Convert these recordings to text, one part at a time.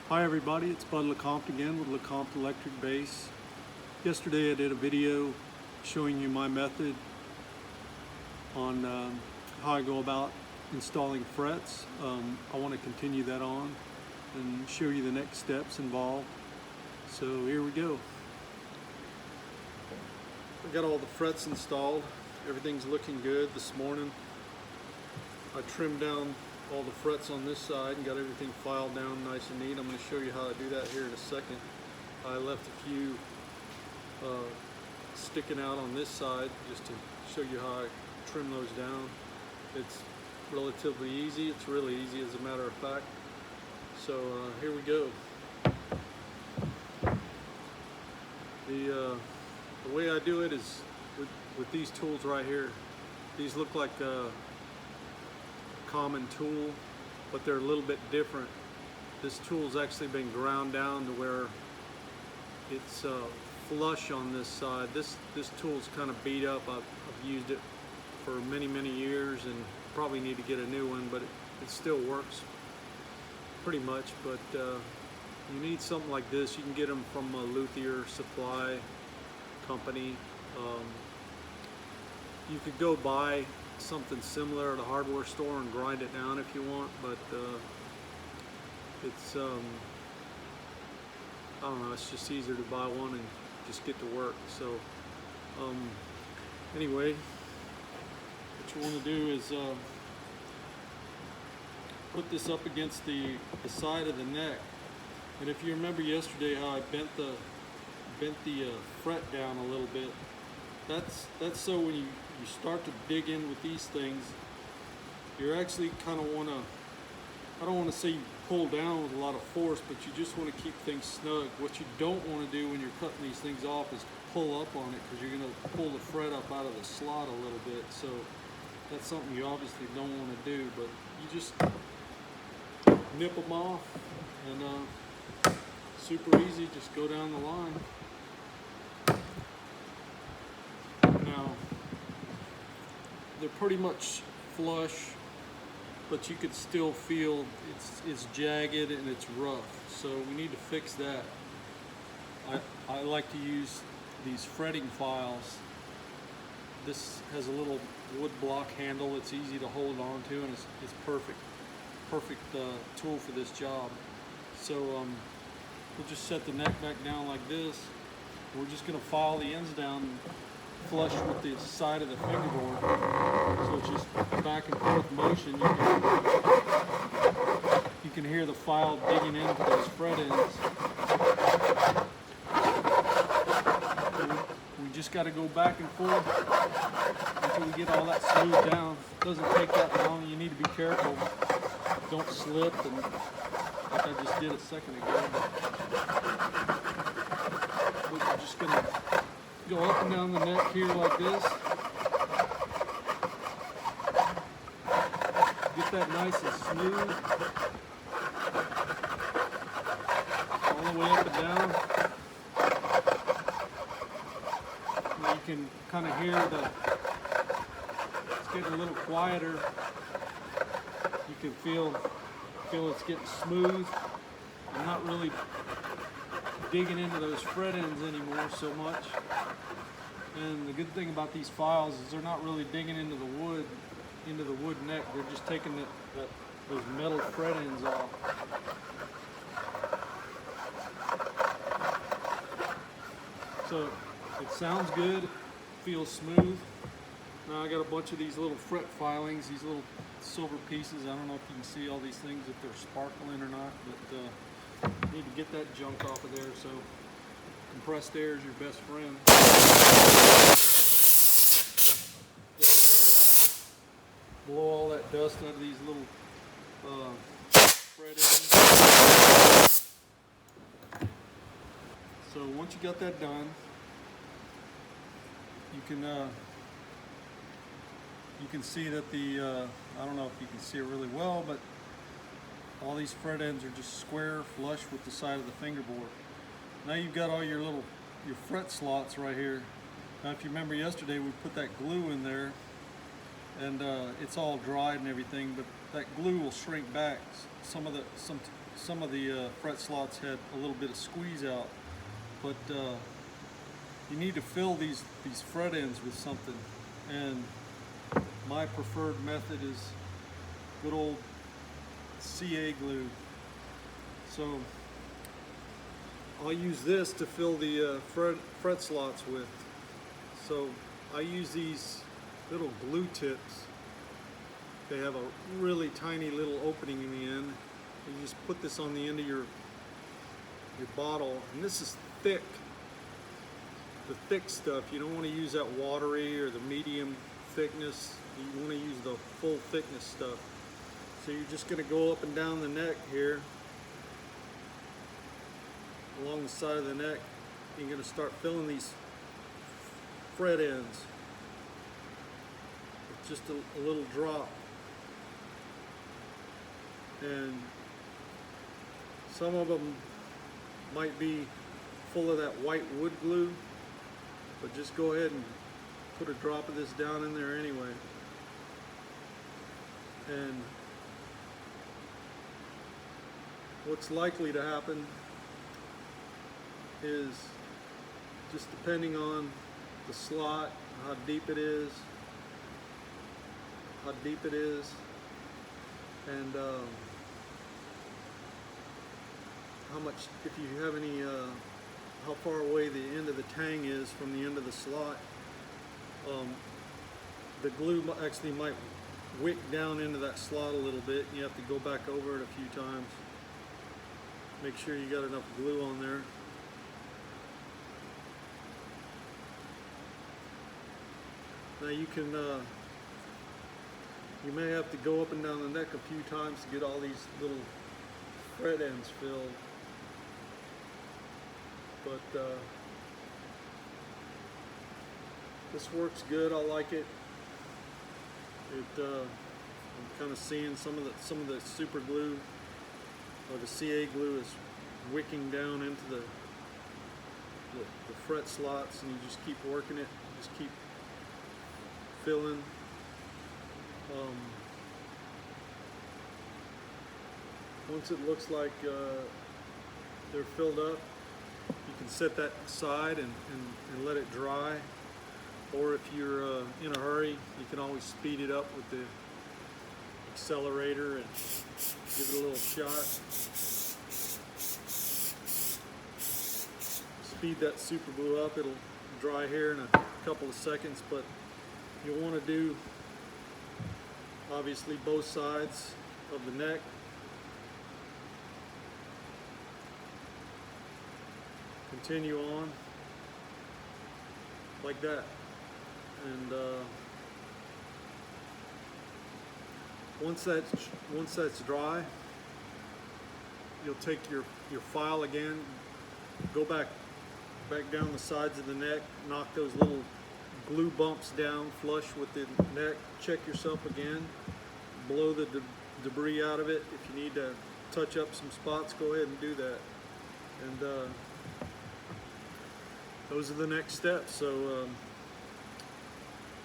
Hi everybody, it's Bud LeCompte again with LeCompte Electric Bass. Yesterday I did a video showing you my method on how I go about installing frets. I want to continue that on and show you the next steps involved. So here we go. I got all the frets installed. Everything's looking good this morning. I trimmed down all the frets on this side and got everything filed down nice and neat. I'm going to show you how I do that here in a second. I left a few sticking out on this side just to show you how I trim those down. It's relatively easy. It's really easy as a matter of fact. So here we go. The way I do it is with these tools right here. These look like common tool, but they're a little bit different. This tool's actually been ground down to where it's flush on this side. This tool's kind of beat up. I've used it for many years and probably need to get a new one, but it still works pretty much. But you need something like this. You can get them from a luthier supply company. You could go buy something similar at a hardware store and grind it down if you want, but it's I don't know, it's just easier to buy one and just get to work. So anyway, what you want to do is put this up against the side of the neck. And if you remember yesterday how I bent the fret down a little bit, that's so when you start to dig in with these things, you're actually kind of want to, I don't want to say you pull down with a lot of force, but you just want to keep things snug. What you don't want to do when you're cutting these things off is pull up on it, because you're going to pull the fret up out of the slot a little bit. So that's something you obviously don't want to do, but you just nip them off, and super easy, just go down the line. Now, they're pretty much flush, but you could still feel it's jagged and it's rough. So we need to fix that. I like to use these fretting files. This has a little wood block handle. It's easy to hold on to, and it's perfect tool for this job. So we'll just set the neck back down like this. We're just going to file the ends down flush with the side of the fingerboard. So it's just back and forth motion. You can hear the file digging into those fret ends. We just got to go back and forth until we get all that smoothed down. It doesn't take that long. You need to be careful. Don't slip, and like I just did a second ago. But we're just going to go up and down the neck here like this. Get that nice and smooth. All the way up and down. Now you can kind of hear it's getting a little quieter. You can feel it's getting smooth. I'm not really digging into those fret ends anymore so much. And the good thing about these files is they're not really digging into the wood neck. They're just taking those metal fret ends off. So it sounds good, feels smooth. Now I got a bunch of these little fret filings, these little silver pieces. I don't know if you can see all these things, if they're sparkling or not, but need to get that junk off of there. So compressed air is your best friend. Blow all that dust out of these little fret ends. So once you got that done, you can see that I don't know if you can see it really well, but all these fret ends are just square, flush with the side of the fingerboard. Now you've got all your fret slots right here. Now if you remember yesterday, we put that glue in there, and it's all dried and everything, but that glue will shrink back. Some of the fret slots had a little bit of squeeze out, but you need to fill these fret ends with something, and my preferred method is good old CA glue. So I'll use this to fill the fret slots with. So I use these little glue tips. They have a really tiny little opening in the end. You just put this on the end of your bottle, and this is thick. The thick stuff, you don't want to use that watery or the medium thickness. You want to use the full thickness stuff. So you're just going to go up and down the neck here, along the side of the neck. You're going to start filling these fret ends with just a little drop. And some of them might be full of that white wood glue, but just go ahead and put a drop of this down in there anyway. And what's likely to happen is, just depending on the slot, how deep it is, and how much, if you have any, how far away the end of the tang is from the end of the slot. The glue actually might wick down into that slot a little bit. You have to go back over it a few times. Make sure you got enough glue on there. Now you can, you may have to go up and down the neck a few times to get all these little fret ends filled. But this works good. I like it. I'm kind of seeing some of the super glue or the CA glue is wicking down into the fret slots, and you just keep working it. Just keep filling. Once it looks like they're filled up, you can set that aside and let it dry. Or if you're in a hurry, you can always speed it up with the accelerator and give it a little shot. Speed that super glue up, it'll dry here in a couple of seconds, but you'll want to do obviously both sides of the neck. Continue on like that, and once that's dry, you'll take your file again, go back down the sides of the neck, knock those little glue bumps down flush with the neck, check yourself again, blow the debris out of it. If you need to touch up some spots, go ahead and do that. And those are the next steps. So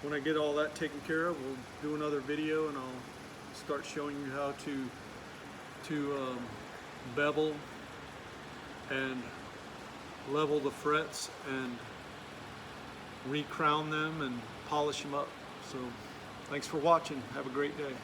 when I get all that taken care of, we'll do another video, and I'll start showing you how to bevel and level the frets and recrown them and polish them up. So thanks for watching. Have a great day.